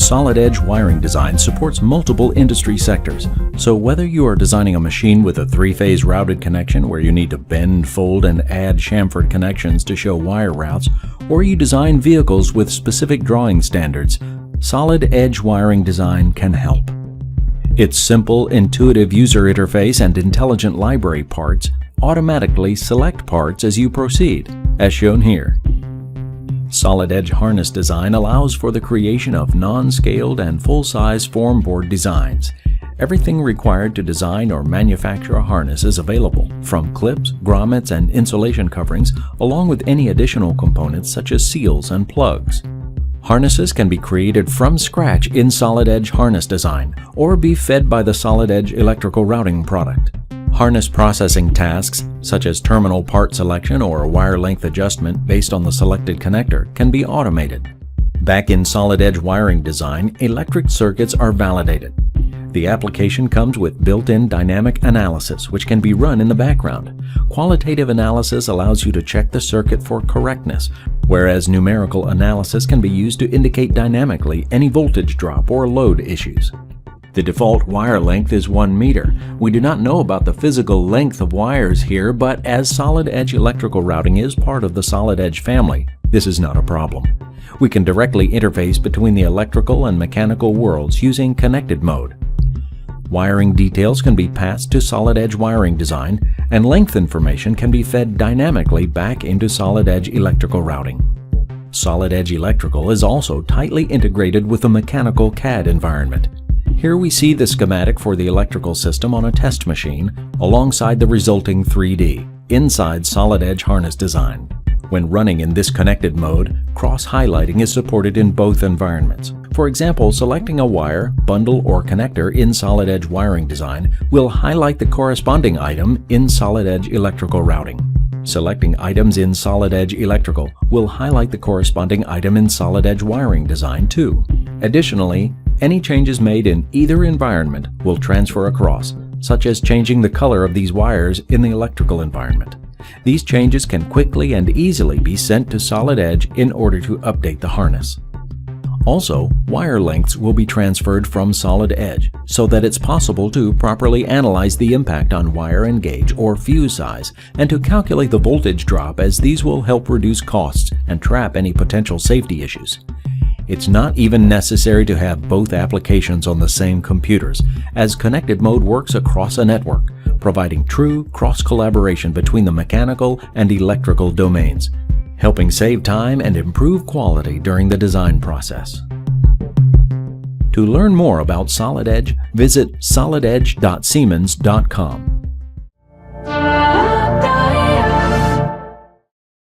Solid Edge wiring design supports multiple industry sectors. So whether you are designing a machine with a three-phase routed connection where you need to bend, fold, and add chamfered connections to show wire routes, or you design vehicles with specific drawing standards, Solid Edge wiring design can help. Its simple, intuitive user interface and intelligent library parts automatically select parts as you proceed, as shown here. Solid Edge harness design allows for the creation of non-scaled and full-size form board designs. Everything required to design or manufacture a harness is available, from clips, grommets, and insulation coverings, along with any additional components such as seals and plugs. Harnesses can be created from scratch in Solid Edge harness design, or be fed by the Solid Edge electrical routing product. Harness processing tasks, such as terminal part selection or wire length adjustment based on the selected connector, can be automated. Back in Solid Edge wiring design, electric circuits are validated. The application comes with built-in dynamic analysis, which can be run in the background. Qualitative analysis allows you to check the circuit for correctness, whereas numerical analysis can be used to indicate dynamically any voltage drop or load issues. The default wire length is 1 meter. We do not know about the physical length of wires here, but as Solid Edge electrical routing is part of the Solid Edge family, this is not a problem. We can directly interface between the electrical and mechanical worlds using connected mode. Wiring details can be passed to Solid Edge wiring design, and length information can be fed dynamically back into Solid Edge electrical routing. Solid Edge electrical is also tightly integrated with the mechanical CAD environment. Here we see the schematic for the electrical system on a test machine alongside the resulting 3D inside Solid Edge harness design. When running in this connected mode, cross-highlighting is supported in both environments. For example, selecting a wire, bundle, or connector in Solid Edge wiring design will highlight the corresponding item in Solid Edge electrical routing. Selecting items in Solid Edge electrical will highlight the corresponding item in Solid Edge wiring design too. Additionally, any changes made in either environment will transfer across, such as changing the color of these wires in the electrical environment. These changes can quickly and easily be sent to Solid Edge in order to update the harness. Also, wire lengths will be transferred from Solid Edge so that it's possible to properly analyze the impact on wire and gauge or fuse size and to calculate the voltage drop, as these will help reduce costs and trap any potential safety issues. It's not even necessary to have both applications on the same computers, as connected mode works across a network, providing true cross-collaboration between the mechanical and electrical domains, helping save time and improve quality during the design process. To learn more about Solid Edge, visit solidedge.siemens.com.